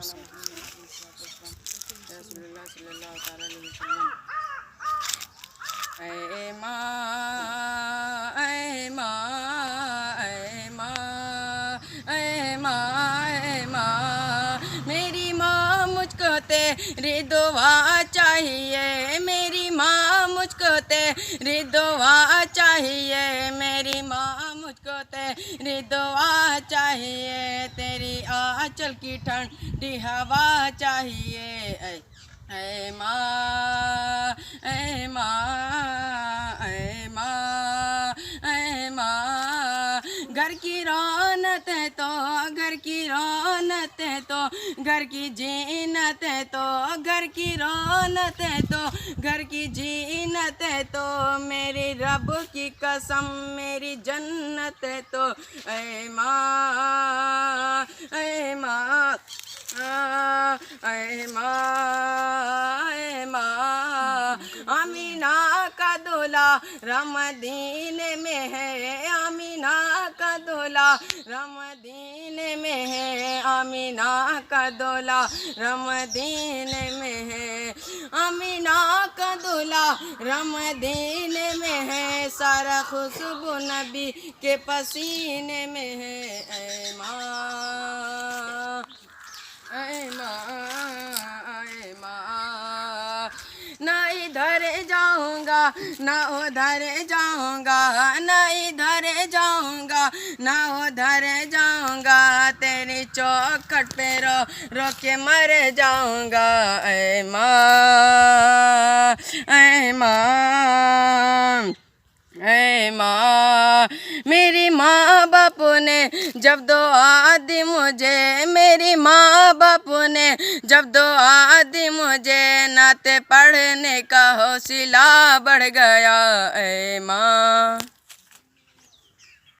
ऐ माँ, ऐ माँ, ऐ माँ, ऐ माँ, ऐ माँ, मेरी माँ मुझको तेरी दुआ चाहिए, मेरी माँ मुझको तेरी दुआ चाहिए, मेरी माँ मुझको तेरी दुआ चाहिए, तेरी आंचल की ठंडी हवा चाहिए। ऐ माँ, ऐ माँ, ऐ माँ, ऐ माँ, घर की रौनक है तो, घर की रौनक है तो, घर की जीनत है तो, घर की रौनक है तो, घर की जीनत है तो, मेरी रब की कसम मेरी जन्नत है तो। ऐ माँ, ऐ माँ, ऐ माँ, ऐ माँ, आमीना का दूल्हा रमदीने में है, आमीना का दूल्हा रमदीने में है, आमीना का दूल्हा रमदीने में है, आमीना का दूल्हा रमदीने में है, सारा खुशबू नबी के पसीने में है। ऐ माँ, ऐ माँ, ऐ माँ, ना इधर जाऊँगा ना उधर जाऊँगा, ना इधर जाऊँगा ना उधर जाऊँगा, तेरी चौखट पे रो रो के मर जाऊँगा। ऐ माँ, ऐ माँ, ऐ माँ, मेरी माँ बाप ने जब दुआ दी मुझे, मेरी माँ बाप ने जब दुआ दी मुझे, नाते पढ़ने का हौसला बढ़ गया। ऐ माँ।